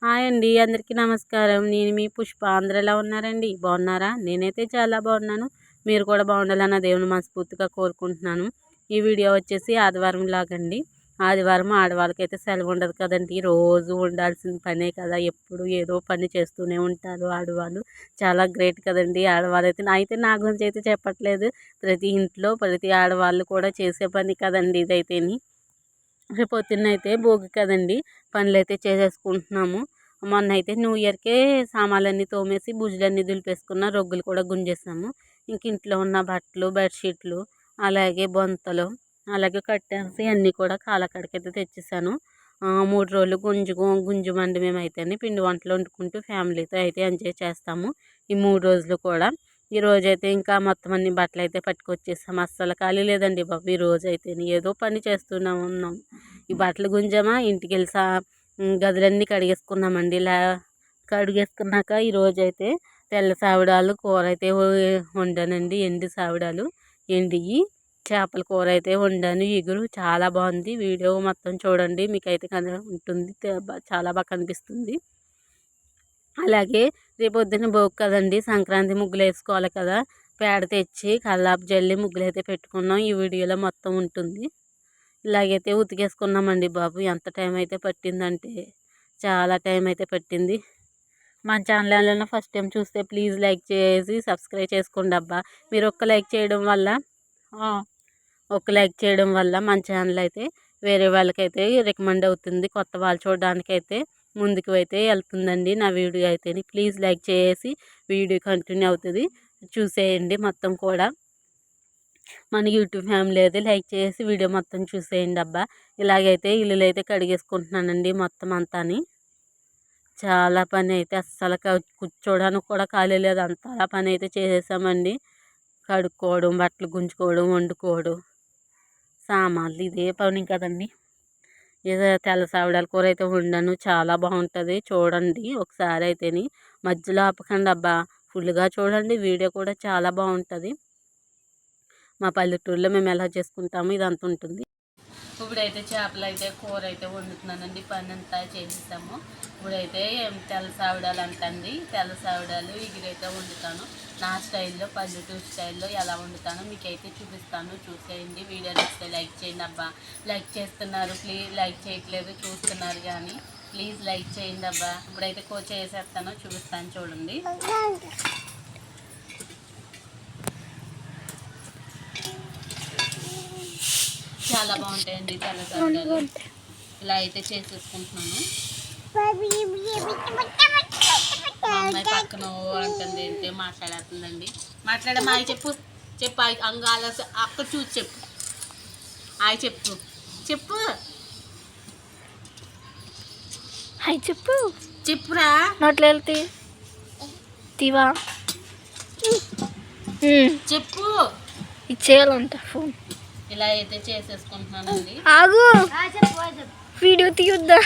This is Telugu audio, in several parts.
హాయ్ అండి, అందరికీ నమస్కారం. నేను మీ పుష్ప. అందరూ ఎలా ఉన్నారండి? బాగున్నారా? నేనైతే చాలా బాగున్నాను. మీరు కూడా బాగుండాలని దేవుని మనస్ఫూర్తిగా కోరుకుంటున్నాను. ఈ వీడియో వచ్చేసి ఆదివారం లాగండి. ఆదివారం ఆడవాళ్ళకైతే సెలవు ఉండదు కదండి. రోజు ఉండాల్సిన పనే కదా. ఎప్పుడు ఏదో పని చేస్తూనే ఉంటారు ఆడవాళ్ళు. చాలా గ్రేట్ కదండి ఆడవాళ్ళైతే. నా గురించి అయితే చెప్పట్లేదు. ప్రతి ఇంట్లో ప్రతి ఆడవాళ్ళు కూడా చేసే పని కదండి ఇదైతేని. రేపు పొద్దున్నైతే భోగి కదండి, పనులైతే చేసేసుకుంటున్నాము. మొన్న అయితే న్యూ ఇయర్కే సామాన్లన్నీ తోమేసి బుజ్జులన్నీ దులిపేసుకున్న, రొగ్గులు కూడా గుంజేసాము. ఇంక ఇంట్లో ఉన్న బట్టలు, బెడ్షీట్లు, అలాగే బొంతలు, అలాగే కట్టెన్స్ అన్నీ కూడా కాలకడకైతే తెచ్చేసాను. 3 రోజులు గుంజుమండి మేమైతేనే పిండి వంటలు వండుకుంటూ ఫ్యామిలీతో అయితే ఎంజాయ్ చేస్తాము ఈ 3 రోజులు కూడా. ఈ రోజైతే ఇంకా మొత్తం అన్ని బట్టలు అయితే పట్టుకొచ్చేసాము. అస్సలు ఖాళీ లేదండి బాబు. ఈ రోజైతే ఏదో పని చేస్తూనే ఉన్నాం. ఈ బట్టలు గుంజామా, ఇంటికి వెళ్ళి గదులన్నీ కడిగేసుకున్నామండి. కడిగేసుకున్నాక ఈరోజైతే తెల్ల సావిడాలు కూర అయితే వండానండి. ఎండు సావిడాలు ఎండివి చేపల కూర అయితే వండాను. ఇగురు చాలా బాగుంది. వీడియో మొత్తం చూడండి, మీకైతే ఉంటుంది. చాలా బాగా కనిపిస్తుంది. అలాగే రేపొద్దున భోగి కదండి, సంక్రాంతి ముగ్గులు వేసుకోవాలి కదా. పేడ తెచ్చి కల్లాపు జల్లి ముగ్గులు అయితే పెట్టుకున్నాం. ఈ వీడియోలో మొత్తం ఉంటుంది. ఇలాగైతే ఉతికేసుకున్నామండి బాబు. ఎంత టైం అయితే పట్టిందంటే చాలా టైం అయితే పట్టింది. మన ఛానల్ ఏమైనా ఫస్ట్ టైం చూస్తే ప్లీజ్ లైక్ చేసి సబ్స్క్రైబ్ చేసుకోండి అబ్బా. మీరు ఒక్క లైక్ చేయడం వల్ల మన ఛానల్ అయితే వేరే వాళ్ళకైతే రికమెండ్ అవుతుంది. కొత్త వాళ్ళు చూడడానికైతే ముందుకు అయితే వెళ్తుందండి నా వీడియో అయితే. ప్లీజ్ లైక్ చేసి వీడియో కంటిన్యూ అవుతుంది, చూసేయండి మొత్తం కూడా. మన యూట్యూబ్ ఫ్యామిలీ అయితే లైక్ చేసి వీడియో మొత్తం చూసేయండి అబ్బా. ఇలాగైతే ఇల్లులు అయితే కడిగేసుకుంటున్నానండి మొత్తం అంతాని. చాలా పని అయితే అస్సలు కూర్చోడానికి కూడా ఖాళీ లేదు. అంతా పని అయితే చేసేసామండి. కడుక్కోవడం, బట్టలు గుంజుకోవడం, వండుకోవడం, సామాన్లు ఇదే పని కదండి. ఏదో తెల్ల సావిడాల కూర అయితే వండాను. చాలా బాగుంటుంది, చూడండి ఒకసారి అయితేని. మధ్యలో ఆపకండి అబ్బా, ఫుల్గా చూడండి. వీడియో కూడా చాలా బాగుంటుంది. మా పల్లెటూరులో మేము ఎలా చేసుకుంటాము ఇదంతా ఉంటుంది. ఇప్పుడైతే చేపలు అయితే కూర అయితే వండుతున్నానండి. పని అంతా చేసేసాము. ఇప్పుడైతే తెల్ల సావిడాలు అంటండి, తెల్ల సావిడాలు ఇగురైతే వండుతాను. నా స్టైల్లో, పల్లెటూరు స్టైల్లో ఎలా వండుతానో మీకైతే చూపిస్తాను, చూసేయండి. వీడియో నచ్చితే లైక్ చేయండి అబ్బా. లైక్ చేస్తున్నారు, ప్లీజ్ లైక్ చేయట్లేదు, చూస్తున్నారు కానీ ప్లీజ్ లైక్ చేయండి అబ్బా. ఇప్పుడైతే కోచ వేసేస్తానో చూపిస్తాను, చూడండి. చాలా బాగుంటాయండి తెల్ల సావిడాలు. ఇలా అయితే చేసేసుకుంటున్నాను. మా అమ్మాయి పక్కన అంటుంది, ఏంటి మాట్లాడుతుందండి. మాట్లాడమ్మా, ఆయ చెప్పు. అంగాల అక్క చూసి చెప్పు. ఆయ చెప్పు హాయ్ చెప్పురా. నోట్లో వెళ్తే తీవా చెప్పు. ఇచ్చేయాలంట ఫోన్. ఇలా అయితే చేసేసుకుంటున్నానండి. ఆగు, వీడియో తీయొద్దా?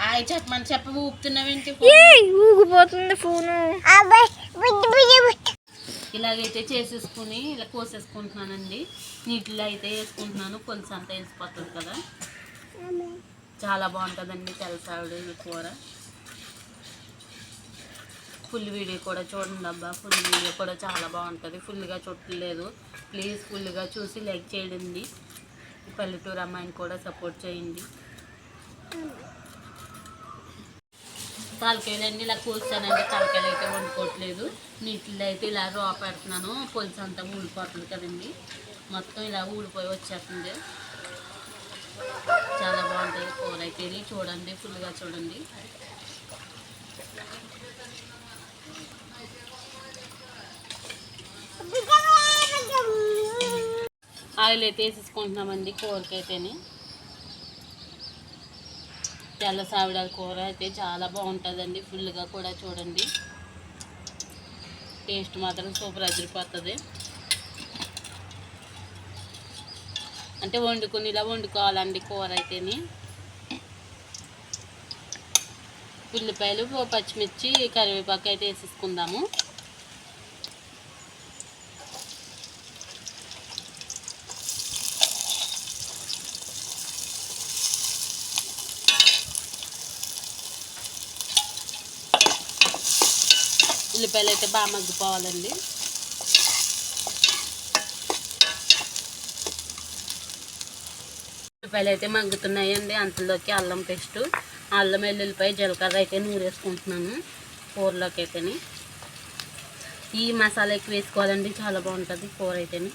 ఆయ చెప్పమని ఊపుతున్నావేంటి? ఊగిపోతుంది ఫోను. ఇలాగైతే చేసేసుకుని ఇలా కోసేసుకుంటున్నానండి. నీటిలో అయితే వేసుకుంటున్నాను, పులుసు అంతా వేసిపోతుంది కదా. చాలా బాగుంటుందండి తెల్లసావిడి కూర. ఫుల్ వీడియో కూడా చూడండి అబ్బా. ఫుల్ వీడియో కూడా చాలా బాగుంటుంది. ఫుల్గా చూడలేదు, ప్లీజ్ ఫుల్గా చూసి లైక్ చేయండి. పల్లెటూరు అమ్మాయిని కూడా సపోర్ట్ చేయండి. తలకాయలన్నీ ఇలా కూర్చానండి. తలకాయలు అయితే వండుకోవట్లేదు. నీటిలో అయితే ఇలా పెడుతున్నాను. పులుసు అంతా ఊడిపోతుంది కదండి, మొత్తం ఇలా ఊడిపోయి వచ్చేస్తుంది. చాలా బాగుంటుంది కూర అయితే. చూడండి, ఫుల్గా చూడండి. ఆయిల్ అయితే వేసేసుకుంటున్నామండి కూరకైతేనే. తెల్ల సావిడాల కూర అయితే చాలా బాగుంటుందండి. ఫుల్గా కూడా చూడండి. టేస్ట్ మాత్రం సూపర్ అదిరిపోతుంది. అంటే వండుకుని ఇలా వండుకోవాలండి కూర అయితేని. ఉల్లిపాయలు, పచ్చిమిర్చి, కరివేపాకు అయితే వేసేసుకుందాము. ఉల్లిపాయలు అయితే బాగా మగ్గిపోవాలండి. ఉల్లిపాయలు అయితే మగ్గుతున్నాయండి. అంతలోకి అల్లం పేస్ట్, అల్లం వెల్లుల్లిపాయ జీలకర్ర అయితే నూరేసుకుంటున్నాను కూరలోకి అయితేని. ఈ మసాలా ఎక్కువ వేసుకోవాలండి, చాలా బాగుంటుంది కూర అయితేని.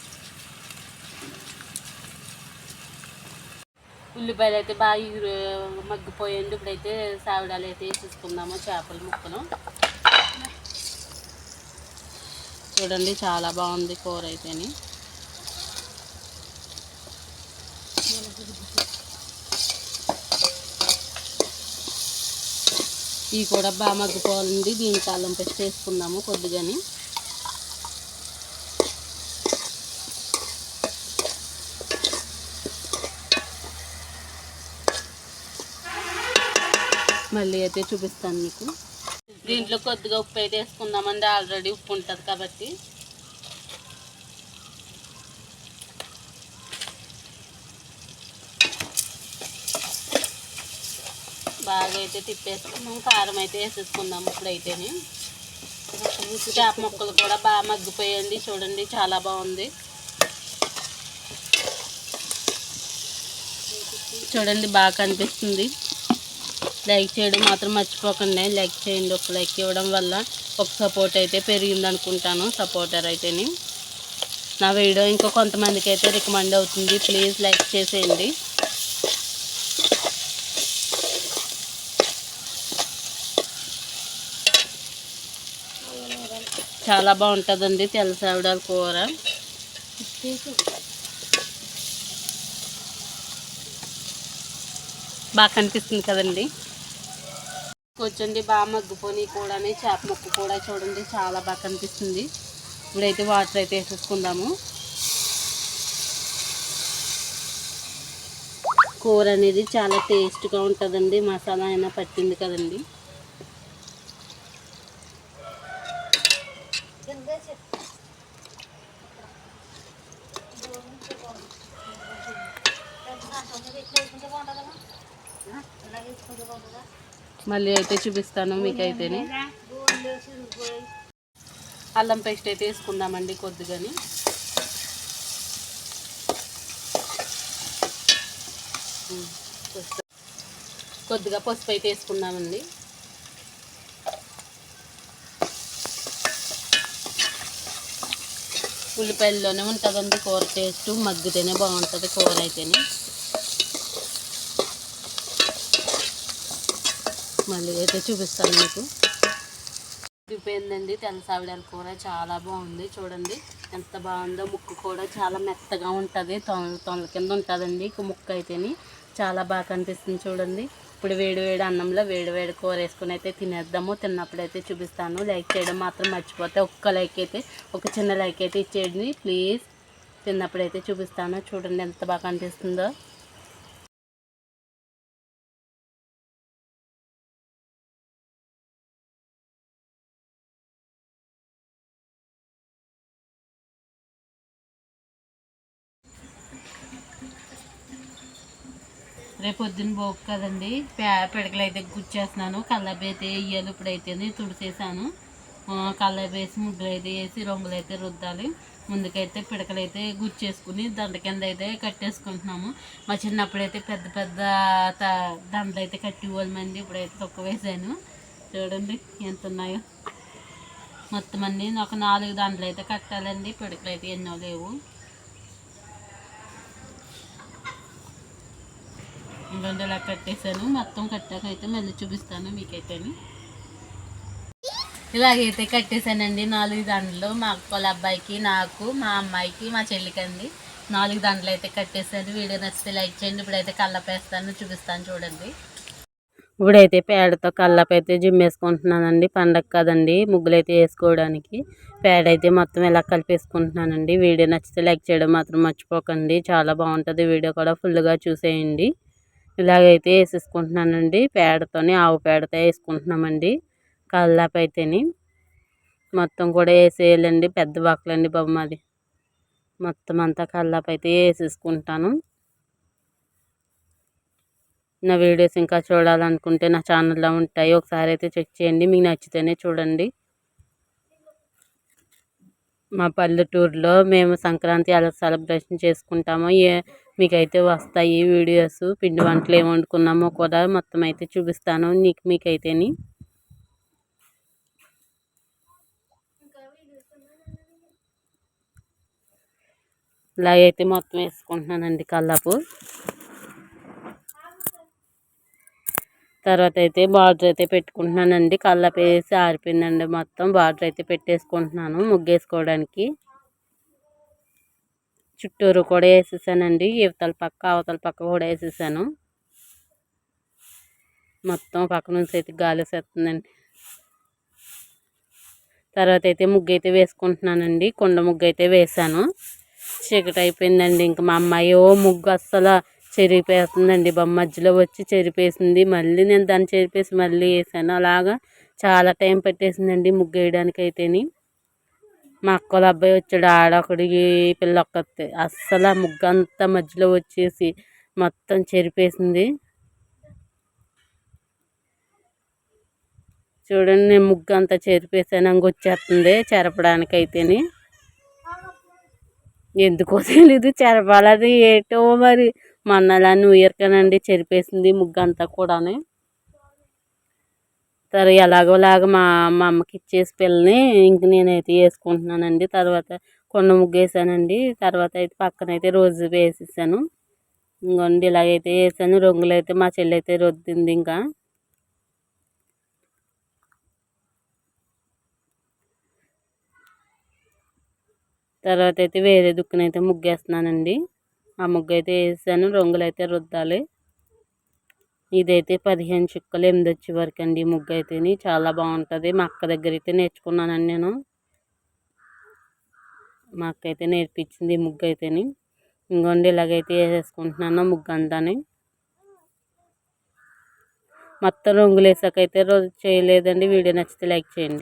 ఉల్లిపాయలు అయితే బాగా మగ్గిపోయండి. ఇప్పుడైతే సావిడాలు అయితే వేసేసుకుందాము చేపల ముక్కలు. చూడండి చాలా బాగుంది కూర అయితేని. ఇవి కూడా బాగా మగ్గిపోవాలండి. దీనికి అల్లం పేస్ట్ వేసుకుందాము కొద్దిగాని. మళ్ళీ అయితే చూపిస్తాను మీకు. దీంట్లో కొద్దిగా ఉప్పు అయితే వేసుకుందామండి, ఆల్రెడీ ఉప్పు ఉంటుంది కాబట్టి. బాగా అయితే తిప్పేసుకున్నాం. కారం అయితే వేసేసుకుందాము ఇప్పుడైతేనే. చేప ముక్కలు కూడా బాగా మగ్గిపోయండి. చూడండి చాలా బాగుంది. చూడండి బాగా కనిపిస్తుంది. లైక్ చేయడం మాత్రం మర్చిపోకండి. లైక్ చేయండి. ఒక లైక్ ఇవ్వడం వల్ల ఒక సపోర్ట్ అయితే పెరిగింది అనుకుంటాను, సపోర్టర్ అయితేని. నా వీడియో ఇంకో కొంతమందికి అయితే రికమెండ్ అవుతుంది. ప్లీజ్ లైక్ చేసేయండి. చాలా బాగుంటుందండి తెల్లసావిడాల కూర. బాగా కనిపిస్తుంది కదండి. కూర్చోండి బాగా మగ్గిపోయి కూడా చేప ముక్క కూడా చూడండి చాలా బాగా కనిపిస్తుంది. ఇప్పుడైతే వాటర్ అయితే వేసేసుకుందాము. కూర అనేది చాలా టేస్ట్గా ఉంటుందండి. మసాలా అయినా పట్టింది కదండి. మళ్ళీ అయితే చూపిస్తాను మీకైతేనే. అల్లం పేస్ట్ అయితే వేసుకుందామండి కొద్దిగాని. కొద్దిగా పసుపు అయితే వేసుకుందామండి. ఉల్లిపాయల్లోనే ఉంటుందండి కూర టేస్ట్. మగ్గితేనే బాగుంటుంది కూర అయితేనే. మళ్ళీ అయితే చూపిస్తాను మీకు. ఉడిపోయిందండి తెల్లసావిడాల కూర. చాలా బాగుంది. చూడండి ఎంత బాగుందో. ముక్కు కూడా చాలా మెత్తగా ఉంటుంది. తొనల కింద ఉంటుందండి ముక్క అయితేని. చాలా బాగా కనిపిస్తుంది చూడండి. ఇప్పుడు వేడి వేడి అన్నంలో వేడి వేడి కూర వేసుకుని అయితే తినేద్దాము. తిన్నప్పుడైతే చూపిస్తాను. లైక్ చేయడం మాత్రం మర్చిపోతే ఒక్క లైక్ అయితే, ఒక చిన్న లైక్ అయితే ఇచ్చేయండి ప్లీజ్. తిన్నప్పుడైతే చూపిస్తాను. చూడండి ఎంత బాగా కనిపిస్తుందో. రేపు పొద్దున్న పోకు కదండి. పిడకలు అయితే గుచ్చేస్తున్నాను. కల్లాపి అయితే వేయాలి. ఇప్పుడైతే తుడిసేసాను. కల్లాపి వేసి ముగ్గులు అయితే వేసి రంగులు అయితే రుద్దాలి. ముందుకైతే పిడకలు అయితే గుచ్చేసుకుని దండ కింద అయితే కట్టేసుకుంటున్నాము. మా చిన్నప్పుడైతే పెద్ద పెద్ద దండలు అయితే కట్టివ్వాలమండి. ఇప్పుడైతే తక్కువ వేసాను. చూడండి ఎంత ఉన్నాయో. మొత్తం అన్నీ ఒక 4 దండలు అయితే కట్టాలండి. పిడకలు అయితే ఎన్నో లేవు. ఇంకొంచెం ఇలా కట్టేసాను. మొత్తం కట్టాక అయితే మళ్ళీ చూపిస్తాను మీకైతే. ఇలాగైతే కట్టేసానండి 4 దండలు. మా అక్కల అబ్బాయికి, నాకు, మా అమ్మాయికి, మా చెల్లికండి 4 దండలు అయితే కట్టేసాను. వీడియో నచ్చితే లైక్ చేయండి. ఇప్పుడైతే కల్లపేస్తాను, చూపిస్తాను చూడండి. ఇప్పుడైతే పేడతో కల్లప అయితే జిమ్మేసుకుంటున్నానండి. పండగ కదండి, ముగ్గులు అయితే వేసుకోవడానికి పేడ అయితే మొత్తం ఇలా కలిపేసుకుంటున్నానండి. వీడియో నచ్చితే లైక్ చేయడం మాత్రం మర్చిపోకండి. చాలా బాగుంటుంది. వీడియో కూడా ఫుల్గా చూసేయండి. ఇలాగైతే వేసేసుకుంటున్నానండి. పేడతోని ఆవు పేడతో వేసుకుంటున్నామండి కల్లాపు అయితేని. మొత్తం కూడా వేసేయాలండి. పెద్ద బాకులండి బాబు మాది. మొత్తం అంతా కల్లాపు అయితే వేసేసుకుంటాను. నా వీడియోస్ ఇంకా చూడాలనుకుంటే నా ఛానల్లో ఉంటాయి. ఒకసారి అయితే చెక్ చేయండి. మీకు నచ్చితేనే చూడండి. మా పల్లెటూరులో మేము సంక్రాంతి ఎలా సెలబ్రేషన్ చేసుకుంటామో మీకైతే వస్తాయి వీడియోస్. పిండి వంటలు ఏమి వండుకున్నామో కూడా మొత్తం అయితే చూపిస్తాను మీకైతేని. ఇలాగైతే మొత్తం వేసుకుంటున్నానండి కల్లాపు. తర్వాత అయితే బార్డర్ అయితే పెట్టుకుంటున్నానండి. కల్లాపు వేసి ఆరిపోయిందండి మొత్తం. బార్డర్ అయితే పెట్టేసుకుంటున్నాను ముగ్గేసుకోవడానికి. చుట్టూరు కూడా వేసేసానండి. ఇవతల పక్క అవతల పక్క కూడా వేసేసాను. మొత్తం పక్క నుంచి అయితే గాలి వేసేస్తుందండి. తర్వాత అయితే ముగ్గు అయితే వేసుకుంటున్నానండి. కుండ ముగ్గు అయితే వేసాను. చీకటి అయిపోయిందండి. ఇంక మా అమ్మాయి ముగ్గు అస్సలు చెరిగిపోతుందండి. మధ్యలో వచ్చి చెరిపేసింది. మళ్ళీ నేను దాన్ని చెరిపేసి మళ్ళీ వేసాను. అలాగా చాలా టైం పెట్టేసిందండి ముగ్గు వేయడానికి అయితేని. మా అక్కల అబ్బాయి వచ్చాడు. ఆడొకడికి పిల్ల ఒక్కతే. అస్సలు ఆ ముగ్గు అంతా మధ్యలో వచ్చేసి మొత్తం చెరిపేసింది. చూడండి నేను ముగ్గు అంతా చెరిపేసాను. వచ్చేస్తుంది చెరపడానికి అయితేని. ఎందుకో తెలీదు చెరపాలది ఏటో మరి. మొన్న న్యూ ఇయర్ కానండి చెరిపేసింది ముగ్గు అంతా కూడా. సరే ఎలాగోలాగా మా అమ్మకి ఇచ్చేసి పిల్లని ఇంక నేనైతే వేసుకుంటున్నానండి. తర్వాత కొండ ముగ్గు వేసానండి. తర్వాత అయితే పక్కనైతే రోజు వేసేసాను. ఇంకోండి ఇలాగైతే వేసాను. రంగులు అయితే మా చెల్లి అయితే రుద్దింది. ఇంకా తర్వాత అయితే వేరే దుక్కునైతే ముగ్గేస్తున్నానండి. ఆ ముగ్గు అయితే వేసాను. రంగులు అయితే రుద్దాలి. ఇదైతే 15 చుక్కలు 8 వచ్చే వరకు అండి ముగ్గు అయితేని. చాలా బాగుంటుంది. మా అక్క దగ్గర అయితే నేర్చుకున్నానండి నేను. మా అక్క అయితే నేర్పించింది ముగ్గు అయితేని. ఇంకోండి ఇలాగైతే వేసేసుకుంటున్నాను ముగ్గు అంతాని. మొత్తం రంగులు వేసాకైతే రోజు చేయలేదండి. వీడియో నచ్చితే లైక్ చేయండి.